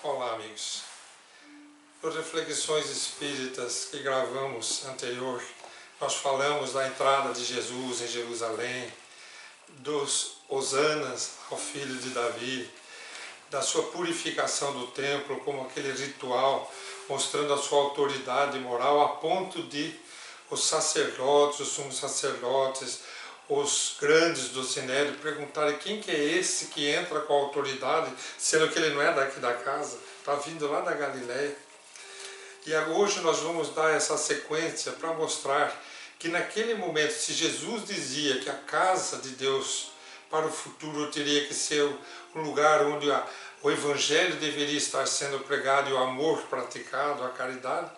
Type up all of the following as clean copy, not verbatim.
Olá, amigos. Nas reflexões espíritas que gravamos anterior, nós falamos da entrada de Jesus em Jerusalém, dos hosanas ao filho de Davi, da sua purificação do templo como aquele ritual, mostrando a sua autoridade moral a ponto de os sacerdotes, os sumos sacerdotes, os grandes do Sinédrio perguntarem quem que é esse que entra com autoridade, sendo que ele não é daqui da casa, está vindo lá da Galileia. E hoje nós vamos dar essa sequência para mostrar que naquele momento, se Jesus dizia que a casa de Deus para o futuro teria que ser um lugar onde o Evangelho deveria estar sendo pregado e o amor praticado, a caridade,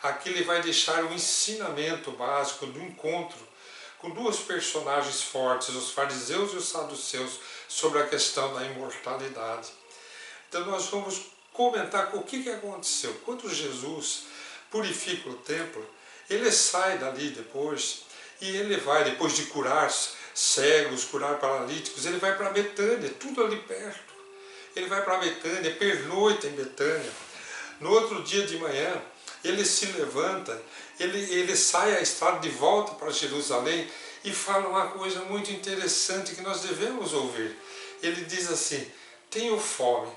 aqui ele vai deixar um ensinamento básico do encontro com duas personagens fortes, os fariseus e os saduceus, sobre a questão da imortalidade. Então nós vamos comentar o que aconteceu. Quando Jesus purifica o templo, ele sai dali depois e ele vai, depois de curar cegos, curar paralíticos, ele vai para Betânia, tudo ali perto. Ele vai para Betânia, pernoita em Betânia. No outro dia de manhã, ele se levanta, ele sai à estrada de volta para Jerusalém e fala uma coisa muito interessante que nós devemos ouvir. Ele diz assim: tenho fome.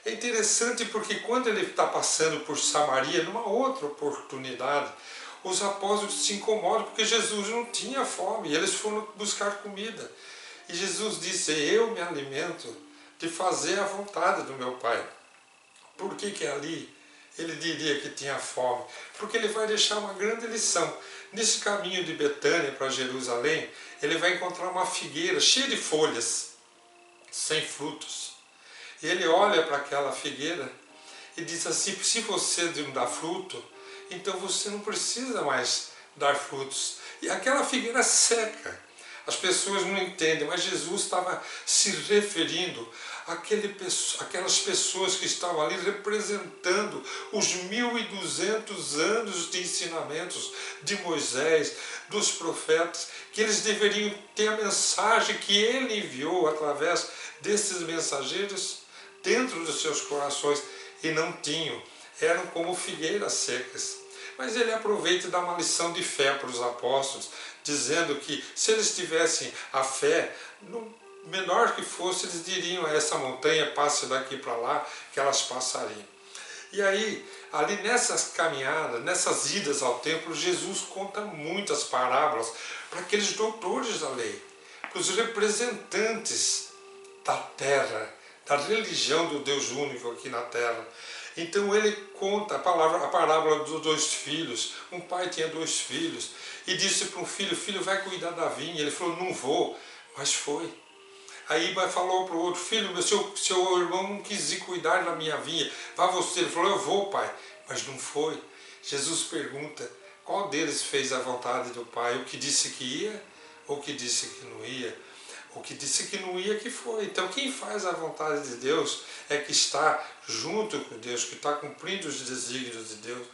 É interessante porque quando ele está passando por Samaria, numa outra oportunidade, os apóstolos se incomodam porque Jesus não tinha fome, e eles foram buscar comida. E Jesus disse: eu me alimento de fazer a vontade do meu Pai. Por que ali ele diria que tinha fome? Porque ele vai deixar uma grande lição. Nesse caminho de Betânia para Jerusalém, ele vai encontrar uma figueira cheia de folhas, sem frutos. E ele olha para aquela figueira e diz assim: se você não dá fruto, então você não precisa mais dar frutos. E aquela figueira seca. As pessoas não entendem, mas Jesus estava se referindo àquelas pessoas que estavam ali representando os 1.200 anos de ensinamentos de Moisés, dos profetas, que eles deveriam ter a mensagem que ele enviou através desses mensageiros dentro dos seus corações, e não tinham, eram como figueiras secas. Mas ele aproveita e dá uma lição de fé para os apóstolos, dizendo que se eles tivessem a fé, no menor que fosse, eles diriam a essa montanha: passe daqui para lá, que elas passariam. E aí, ali nessas caminhadas, nessas idas ao templo, Jesus conta muitas parábolas para aqueles doutores da lei, para os representantes da terra, da religião do Deus único aqui na terra. Então ele conta a parábola dos dois filhos. Um pai tinha dois filhos e disse para um filho: filho, vai cuidar da vinha. Ele falou: não vou, mas foi. Aí falou para o outro: filho, seu irmão não quis ir cuidar da minha vinha, vá você. Ele falou: eu vou, pai, mas não foi. Jesus pergunta: qual deles fez a vontade do pai? O que disse que ia ou o que disse que não ia? O que disse que não ia, que foi. Então quem faz a vontade de Deus é que está junto com Deus, que está cumprindo os desígnios de Deus.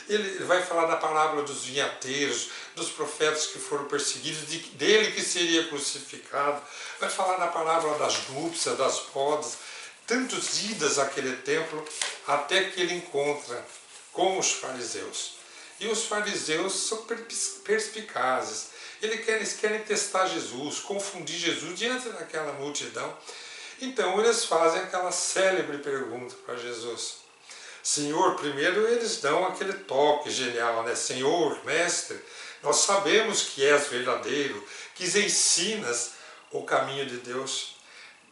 Ele vai falar da parábola dos vinhateiros, dos profetas que foram perseguidos, dele que seria crucificado. Vai falar da parábola das núpcias, das bodas, tantas idas àquele templo, até que ele encontra com os fariseus. E os fariseus são perspicazes. Eles querem testar Jesus, confundir Jesus diante daquela multidão. Então eles fazem aquela célebre pergunta para Jesus. Senhor, primeiro eles dão aquele toque genial, né? Senhor, mestre, nós sabemos que és verdadeiro, que ensinas o caminho de Deus.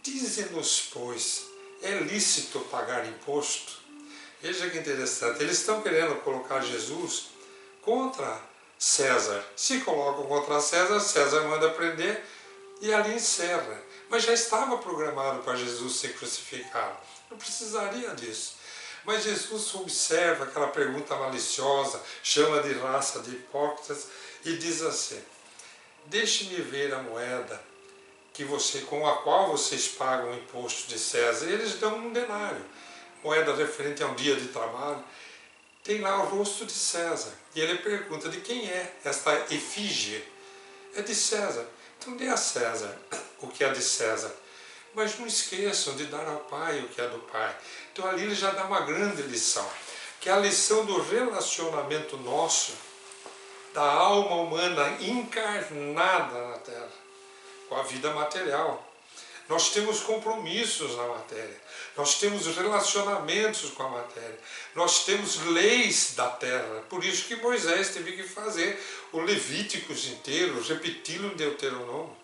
Dize-nos, pois, é lícito pagar imposto? Veja que interessante, eles estão querendo colocar Jesus contra César. Se colocam contra César, César manda prender e ali encerra. Mas já estava programado para Jesus ser crucificado. Não precisaria disso. Mas Jesus observa aquela pergunta maliciosa, chama de raça de hipócritas e diz assim: deixe-me ver a moeda com a qual vocês pagam o imposto de César. E eles dão um denário, moeda referente a um dia de trabalho. Tem lá o rosto de César. E ele pergunta: de quem é esta efígie? É de César. Então dê a César o que é de César. mas não esqueçam de dar ao Pai o que é do Pai. Então ali ele já dá uma grande lição, que é a lição do relacionamento nosso, da alma humana encarnada na Terra, com a vida material. Nós temos compromissos na matéria, nós temos relacionamentos com a matéria, nós temos leis da terra. Por isso que Moisés teve que fazer o Levíticos inteiro, repeti-lo em Deuteronômio.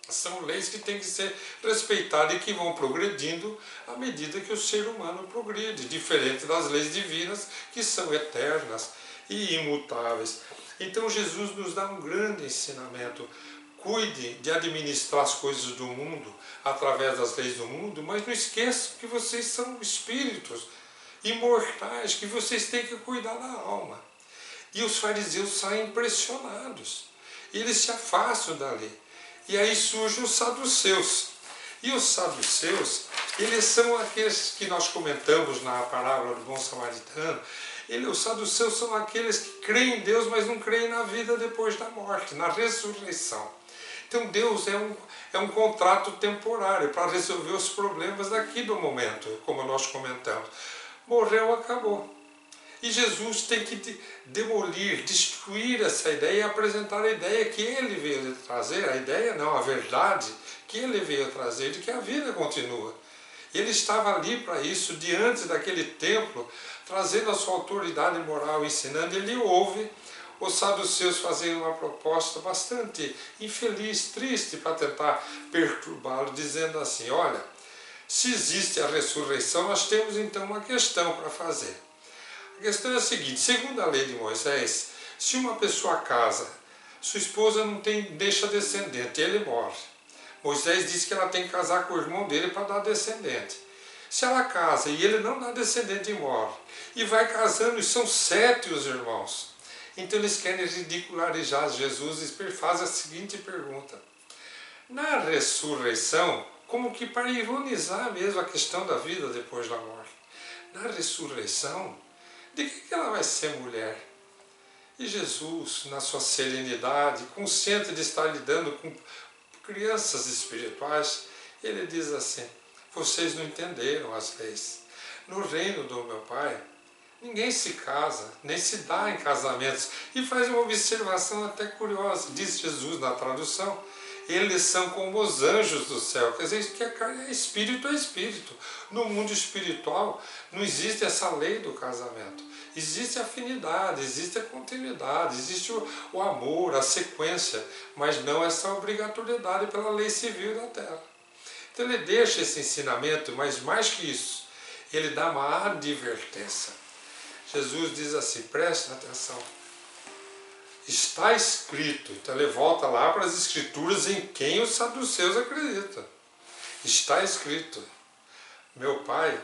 São leis que têm que ser respeitadas e que vão progredindo à medida que o ser humano progride, diferente das leis divinas que são eternas e imutáveis. Então Jesus nos dá um grande ensinamento. Cuide de administrar as coisas do mundo através das leis do mundo, mas não esqueçam que vocês são espíritos imortais, que vocês têm que cuidar da alma. E os fariseus saem impressionados. E eles se afastam da lei. E aí surgem os saduceus. E os saduceus, eles são aqueles que nós comentamos na parábola do bom samaritano. Os saduceus são aqueles que creem em Deus, mas não creem na vida depois da morte, na ressurreição. Então Deus é um contrato temporário para resolver os problemas daqui do momento, como nós comentamos. Morreu, acabou. E Jesus tem que demolir, destruir essa ideia e apresentar a ideia que ele veio trazer, a ideia não, a verdade que ele veio trazer, de que a vida continua. Ele estava ali para isso, diante daquele templo, trazendo a sua autoridade moral, ensinando. Ele ouve os saduceus fazerem uma proposta bastante infeliz, triste, para tentar perturbá-lo, dizendo assim: olha, se existe a ressurreição, nós temos então uma questão para fazer. A questão é a seguinte: segundo a lei de Moisés, se uma pessoa casa, sua esposa não deixa descendente, ele morre. Moisés disse que ela tem que casar com o irmão dele para dar descendente. Se ela casa e ele não dá descendente e morre, e vai casando, e são 7 os irmãos, então eles querem ridicularizar Jesus e fazem a seguinte pergunta: na ressurreição, como que para ironizar mesmo a questão da vida depois da morte, na ressurreição, de que ela vai ser mulher? E Jesus, na sua serenidade, consciente de estar lidando com crianças espirituais, ele diz assim: vocês não entenderam as leis. No reino do meu Pai, ninguém se casa, nem se dá em casamentos. E faz uma observação até curiosa, diz Jesus na tradução: eles são como os anjos do céu. Quer dizer, que a carne é espírito. No mundo espiritual não existe essa lei do casamento. Existe a afinidade, existe a continuidade, existe o amor, a sequência, mas não essa obrigatoriedade pela lei civil da terra. Então ele deixa esse ensinamento, mas mais que isso, ele dá uma advertência. Jesus diz assim: prestem atenção, está escrito. Então ele volta lá para as escrituras em quem os saduceus acreditam. Está escrito: meu Pai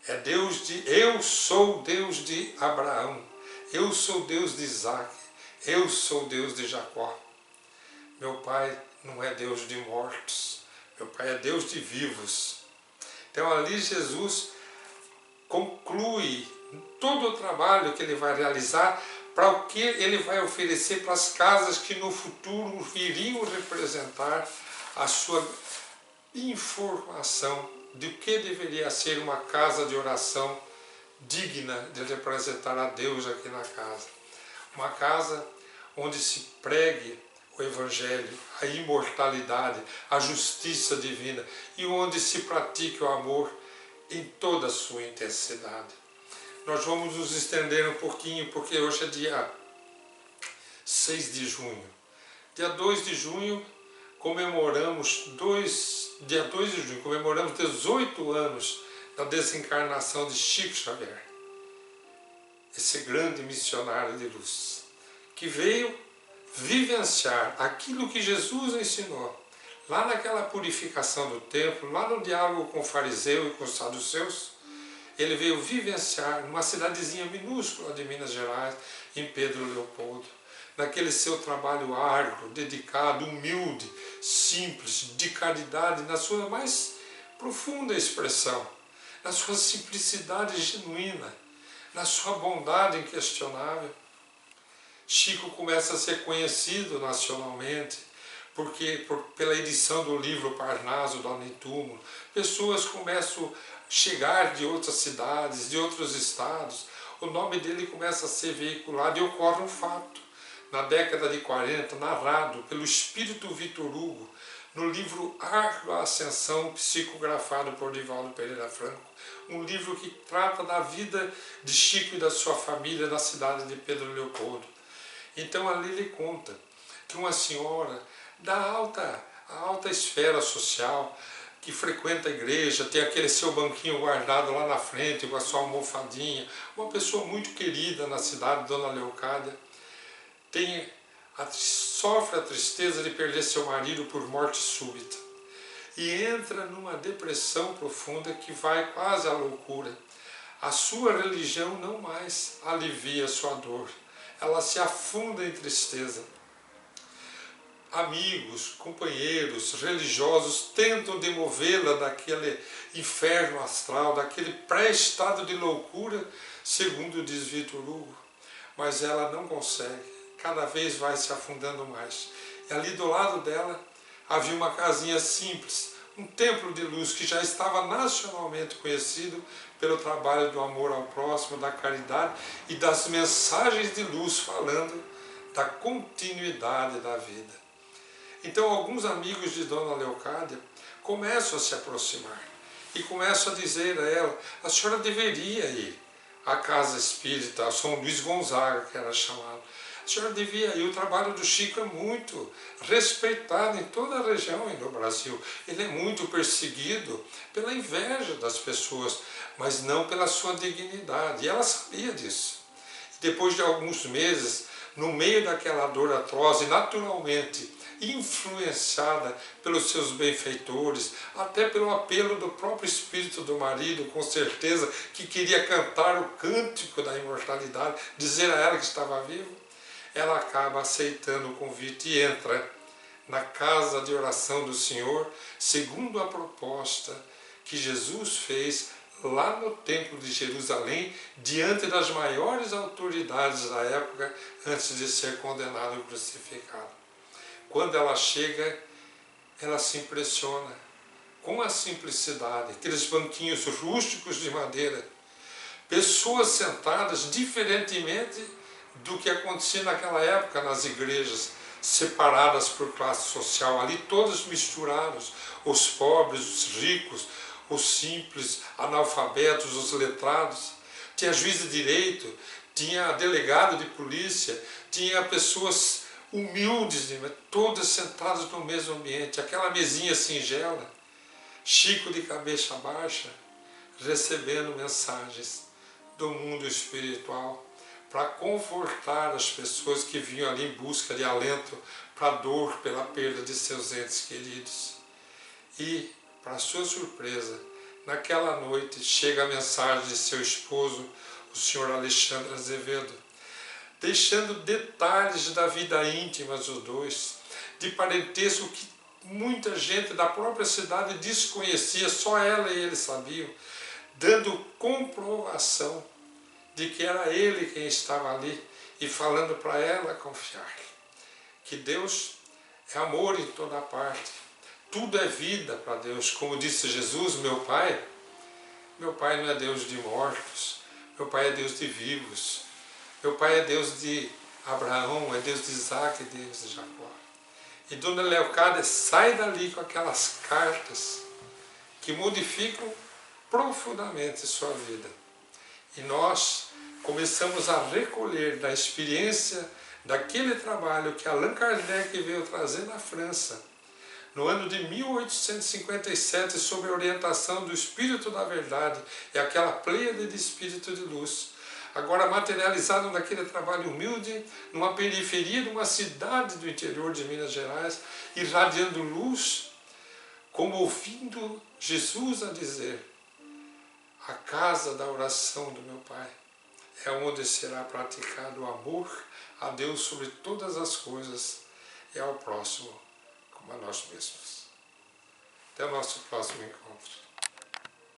é Deus eu sou Deus de Abraão, eu sou Deus de Isaac, eu sou Deus de Jacó. Meu Pai não é Deus de mortos, meu Pai é Deus de vivos. Então ali Jesus conclui todo o trabalho que ele vai realizar, para o que ele vai oferecer para as casas que no futuro iriam representar a sua informação de que deveria ser uma casa de oração digna de representar a Deus aqui na casa. Uma casa onde se pregue o Evangelho, a imortalidade, a justiça divina, e onde se pratique o amor em toda a sua intensidade. Nós vamos nos estender um pouquinho, porque hoje é dia 6 de junho. Dia 2 de junho comemoramos 18 anos da desencarnação de Chico Xavier, esse grande missionário de luz, que veio vivenciar aquilo que Jesus ensinou, lá naquela purificação do templo, lá no diálogo com o fariseu e com os saduceus. Ele veio vivenciar numa cidadezinha minúscula de Minas Gerais, em Pedro Leopoldo, naquele seu trabalho árduo, dedicado, humilde, simples, de caridade, na sua mais profunda expressão, na sua simplicidade genuína, na sua bondade inquestionável. Chico começa a ser conhecido nacionalmente porque pela edição do livro Parnaso, do Além Túmulo, pessoas começam a chegar de outras cidades, de outros estados, o nome dele começa a ser veiculado e ocorre um fato. Na década de 40, narrado pelo espírito Vitor Hugo, no livro Arco da Ascensão, psicografado por Divaldo Pereira Franco, um livro que trata da vida de Chico e da sua família na cidade de Pedro Leopoldo. Então ali ele conta que uma senhora da alta esfera social, que frequenta a igreja, tem aquele seu banquinho guardado lá na frente com a sua almofadinha, uma pessoa muito querida na cidade, Dona Leocádia, sofre a tristeza de perder seu marido por morte súbita e entra numa depressão profunda que vai quase à loucura. A sua religião não mais alivia a sua dor, ela se afunda em tristeza. Amigos, companheiros, religiosos tentam demovê-la daquele inferno astral, daquele pré-estado de loucura, segundo diz Vitor Hugo, mas ela não consegue, cada vez vai se afundando mais. E ali do lado dela havia uma casinha simples, um templo de luz que já estava nacionalmente conhecido pelo trabalho do amor ao próximo, da caridade e das mensagens de luz falando da continuidade da vida. Então alguns amigos de Dona Leocádia começam a se aproximar e começam a dizer a ela: a senhora deveria ir à Casa Espírita, a São Luís Gonzaga, que era chamado. A senhora devia ir, o trabalho do Chico é muito respeitado em toda a região e no Brasil. Ele é muito perseguido pela inveja das pessoas, mas não pela sua dignidade. E ela sabia disso. Depois de alguns meses, no meio daquela dor atroz, e naturalmente influenciada pelos seus benfeitores, até pelo apelo do próprio espírito do marido, com certeza, que queria cantar o cântico da imortalidade, dizer a ela que estava vivo, ela acaba aceitando o convite e entra na casa de oração do Senhor, segundo a proposta que Jesus fez lá no Templo de Jerusalém, diante das maiores autoridades da época, antes de ser condenado e crucificado. Quando ela chega, ela se impressiona com a simplicidade, aqueles banquinhos rústicos de madeira, pessoas sentadas diferentemente do que acontecia naquela época nas igrejas, separadas por classe social, ali todos misturados, os pobres, os ricos, os simples, analfabetos, os letrados. Tinha juiz de direito, tinha delegado de polícia, tinha pessoas humildes, todas sentadas no mesmo ambiente, aquela mesinha singela, Chico de cabeça baixa, recebendo mensagens do mundo espiritual para confortar as pessoas que vinham ali em busca de alento para a dor pela perda de seus entes queridos. E, para sua surpresa, naquela noite chega a mensagem de seu esposo, o senhor Alexandre Azevedo, deixando detalhes da vida íntima dos dois, de parentesco que muita gente da própria cidade desconhecia, só ela e ele sabiam, dando comprovação de que era ele quem estava ali e falando para ela confiar. Que Deus é amor em toda parte, tudo é vida para Deus. Como disse Jesus, meu Pai não é Deus de mortos, meu Pai é Deus de vivos. Meu Pai é Deus de Abraão, é Deus de Isaac, é Deus de Jacó. E Dona Leocádia sai dali com aquelas cartas que modificam profundamente sua vida. E nós começamos a recolher da experiência daquele trabalho que Allan Kardec veio trazer na França, no ano de 1857, sob a orientação do Espírito da Verdade e aquela pleiade de Espírito de Luz, agora materializado naquele trabalho humilde, numa periferia de uma cidade do interior de Minas Gerais, irradiando luz, como ouvindo Jesus a dizer: a casa da oração do meu Pai é onde será praticado o amor a Deus sobre todas as coisas e ao próximo como a nós mesmos. Até o nosso próximo encontro.